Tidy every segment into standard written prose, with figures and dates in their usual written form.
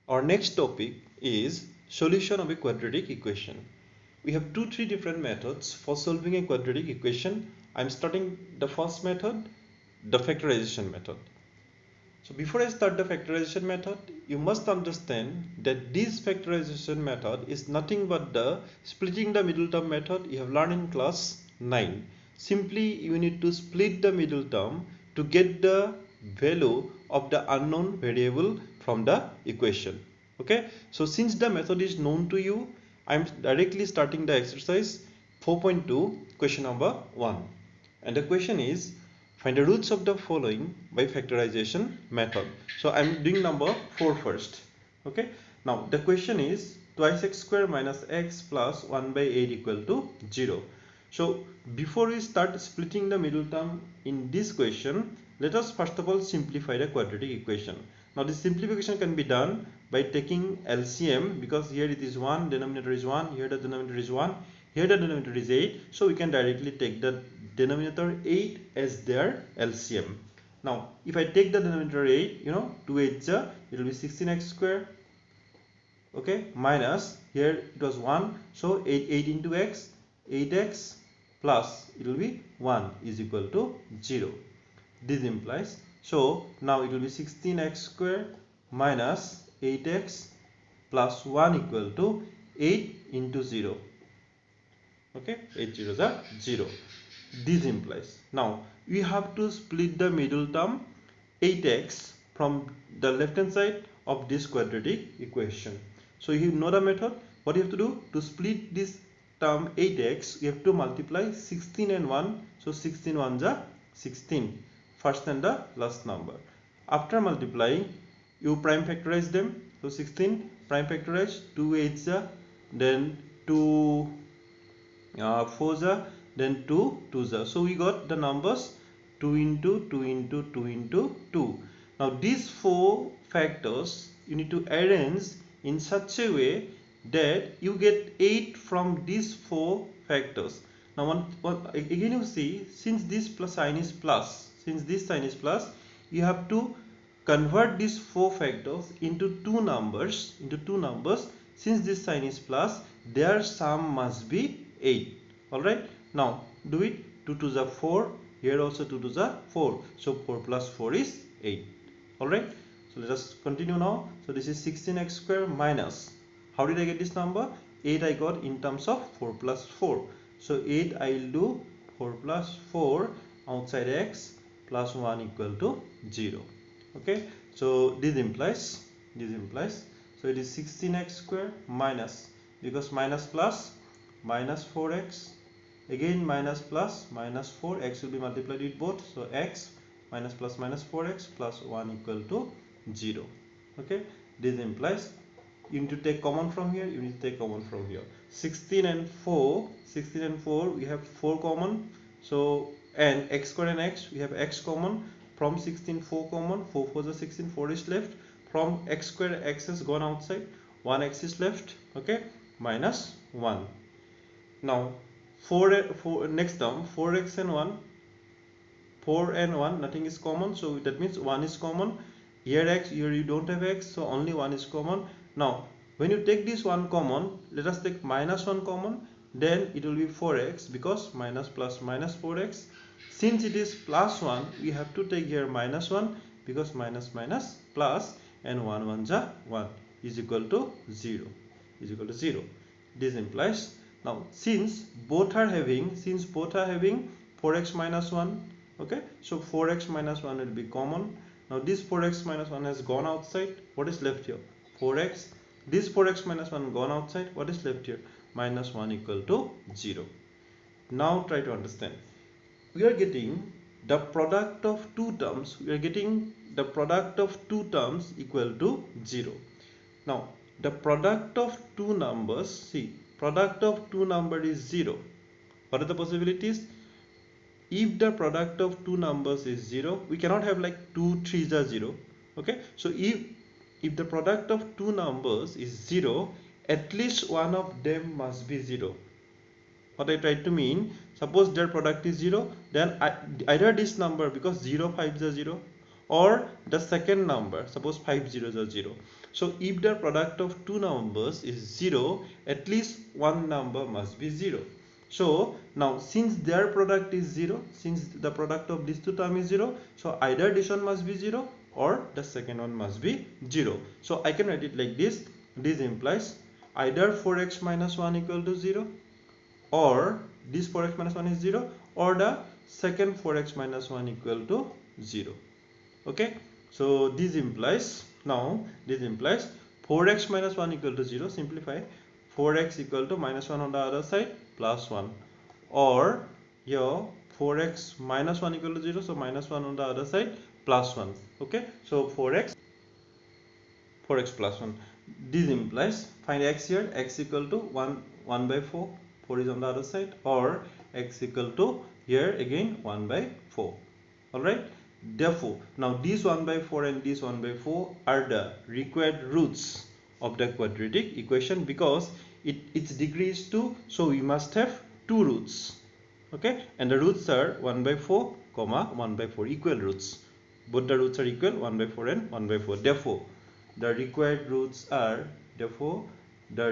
Our next topic is solution of a quadratic equation. We have three different methods for solving a quadratic equation. I'm starting the first method, the factorization method. So before I start the factorization method, you must understand that this factorization method is nothing but the splitting the middle term method you have learned in class 9. Simply you need to split the middle term to get the value of the unknown variable from the equation. Okay, so since the method is known to you, I am directly starting the exercise 4.2, question number 1. And the question is, find the roots of the following by factorization method. So I'm doing number 4 first. Okay. Now the question is twice x square minus x plus 1 by 8 equal to 0. So before we start splitting the middle term in this question, let us first of all simplify the quadratic equation. Now this simplification can be done by taking LCM, because here it is 1, denominator is 1, here the denominator is 1, here the denominator is 8, so we can directly take the denominator 8 as their LCM. Now if I take the denominator 8, 2 8 it will be 16x square, okay, minus here it was 1, so 8 into x, 8x plus it will be 1 is equal to 0. This implies, so now it will be 16x square minus 8x plus 1 equal to 8 into 0. Okay, 8 zeros are 0. This implies, now we have to split the middle term 8x from the left hand side of this quadratic equation. So you know the method. What you have to do to split this term 8x, you have to multiply 16 and 1. So 16 ones are 16, first and the last number. After multiplying, you prime factorize them. So 16 prime factorize, 2 8s, then 2 4s, then 2 2s. So we got the numbers 2 into 2 into 2 into 2. Now these four factors you need to arrange in such a way that you get 8 from these four factors. Now again you see, since this plus sign is plus, you have to convert these four factors into two numbers, since this sign is plus, their sum must be 8. Alright, now do it. 2 to the 4, here also 2 to the 4, so 4 plus 4 is 8. Alright, so let us continue now. So this is 16x square minus, how did I get this number? 8 I got in terms of 4 plus 4, so 8 I will do 4 plus 4 outside x plus 1 equal to 0. Okay, so this implies, so it is 16x square minus, because minus plus minus 4x, again minus plus minus 4, x will be multiplied with both, so x minus plus minus 4x plus 1 equal to 0. Okay, this implies you need to take common from here, 16 and 4, we have 4 common, so and x square and x, we have x common. From 16 4 common, 4 4 is 16, 4 is left. From x square, x has gone outside, 1x is left. Okay, minus 1. Now 4 next term, 4x and 1, 4 and 1 nothing is common, so that means 1 is common. Here x, here you don't have x, so only 1 is common. Now when you take this 1 common, let us take minus 1 common, then it will be 4x, because minus plus minus 4x. Since it is plus 1, we have to take here minus 1, because minus minus plus, and 1 1 ja 1 is equal to 0, This implies, now since both are having 4x minus 1, okay, so 4x minus 1 will be common. Now this 4x minus 1 has gone outside, what is left here? 4x. This 4x minus 1 gone outside, what is left here? Minus 1 equal to 0. Now try to understand. We are getting the product of two terms, equal to 0. Now the product of two numbers, see, product of two numbers is 0. What are the possibilities? If the product of two numbers is 0, we cannot have like 2 3s are 0. Okay, so if the product of two numbers is 0, at least one of them must be 0. What I try to mean, suppose their product is 0, then either this number, because 0 5s are 0, or the second number. Suppose 5 zeros are 0. So if the product of two numbers is 0, at least one number must be 0. So now since their product is 0, since the product of these two terms is 0, so either this one must be 0 or the second one must be 0. So I can write it like this. This implies either 4x minus 1 equal to 0, or this 4x minus 1 is 0, or the second 4x minus 1 equal to 0. Okay, so this implies, now this implies 4x minus 1 equal to 0. Simplify, 4x equal to minus 1 on the other side plus 1, or here 4x minus 1 equal to 0, so minus 1 on the other side plus 1. Okay, so 4x plus 1. This implies, find x here, x equal to 1 by 4, 4 is on the other side, or x equal to here again 1 by 4. Alright, therefore now this 1 by 4 and this 1 by 4 are the required roots of the quadratic equation, because its degree is 2, so we must have two roots. Okay, and the roots are 1 by 4 comma 1 by 4, equal roots. Both the roots are equal, 1 by 4 and 1 by 4. Therefore the required roots are, the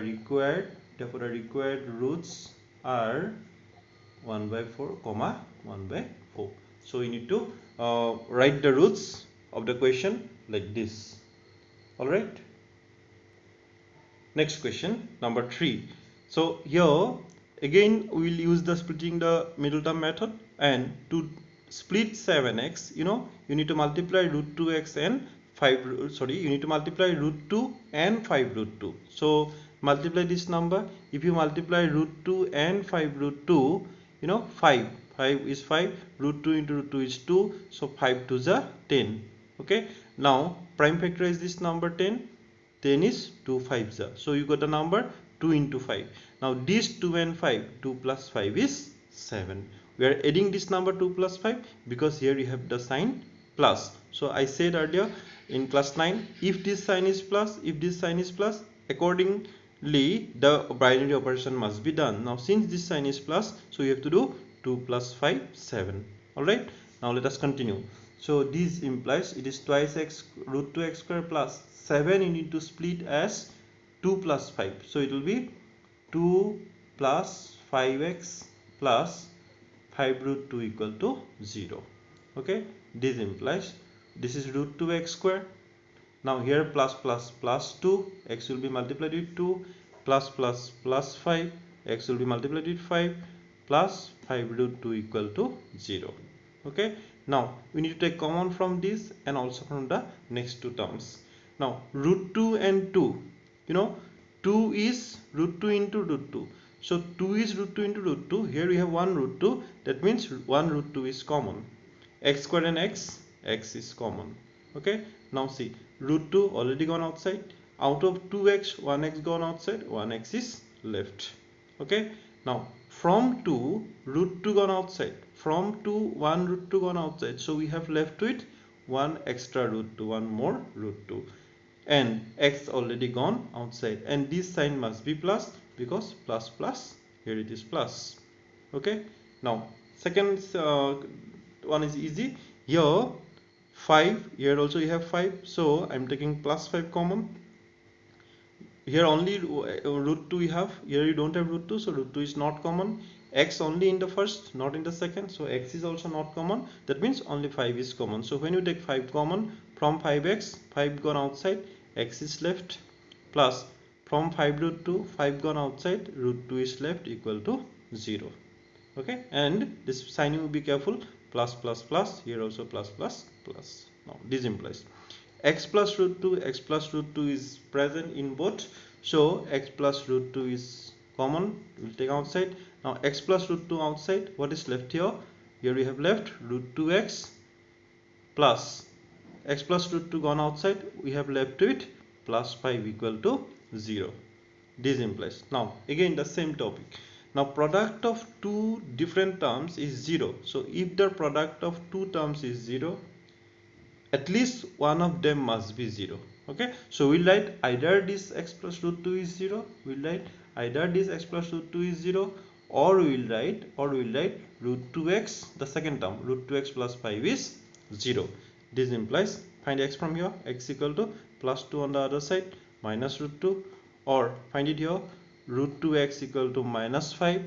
required roots are 1 by 4 comma 1 by 4. So we need to write the roots of the question like this. Alright, next question, number 3. So here again we will use the splitting the middle term method, and to split 7x, you need to multiply root 2x and 5, you need to multiply root 2 and 5 root 2. So multiply this number. If you multiply root 2 and 5 root 2, 5 is 5, root 2 into root 2 is 2, so 5 to the 10. Okay, now prime factorize this number 10 is 2 5s, so you got the number 2 into 5. Now this 2 and 5, 2 plus 5 is 7. We are adding this number 2 plus 5 because here you have the sign plus. So I said earlier in class 9, if this sign is plus, accordingly the binary operation must be done. Now since this sign is plus, so you have to do 2 plus 5, 7. Alright, now let us continue. So this implies it is twice x root 2x square plus 7. You need to split as 2 plus 5. So it will be 2 plus 5x plus 5 root 2 equal to 0. Okay, this implies this is root 2x square. Now here plus plus plus 2, x will be multiplied with 2, plus plus plus 5, x will be multiplied with 5, plus 5 root 2 equal to 0. Okay, now we need to take common from this and also from the next two terms. Now root 2 and 2, 2 is root 2 into root 2. So 2 is root 2 into root 2. Here we have 1 root 2. That means 1 root 2 is common. X square and x is common. Okay, now see, root 2 already gone outside. Out of 2x, 1x gone outside, 1x is left. Okay, now from 2, root 2 gone outside. From 2, 1 root 2 gone outside. So we have left with 1 extra root 2, 1 more root 2. And x already gone outside. And this sign must be plus, because plus plus, here it is plus. Okay, now second one is easy. Here 5, here also you have 5, so I'm taking plus 5 common. Here only root 2 you have, here you don't have root 2, so root 2 is not common. X only in the first, not in the second, so x is also not common. That means only 5 is common. So when you take 5 common, from 5x, 5 gone outside, x is left, plus from 5 root 2, 5 gone outside, root 2 is left, equal to 0. Okay, and this sign you will be careful, plus plus plus, here also plus plus plus. Now this implies x plus root 2, x plus root 2 is present in both, so x plus root 2 is common, we will take outside. Now x plus root 2 outside, what is left here? Here we have left root 2x plus x plus root 2 gone outside, we have left with plus 5 equal to 0. This implies, now again the same topic. Now product of two different terms is 0. So if the product of two terms is 0, at least one of them must be 0. Okay, so we'll write either this x plus root 2 is 0, we'll write either this x plus root 2 is 0, or we'll write root 2x, the second term, root 2x plus 5 is 0. This implies find x from here, x equal to plus 2 on the other side, minus root 2, or find it here, root 2x equal to minus 5.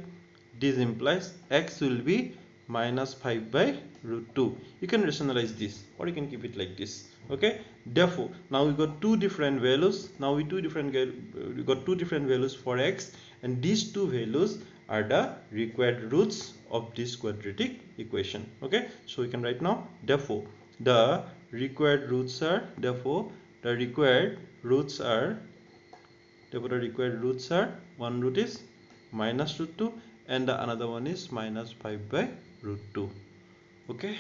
This implies x will be minus 5 by root 2. You can rationalize this or you can keep it like this. Okay, therefore now we got two different values. Now we got two different values for x, and these two values are the required roots of this quadratic equation. Okay, so we can write now, therefore the required roots are one root is minus root 2 and the another one is minus 5 by root 2. Okay.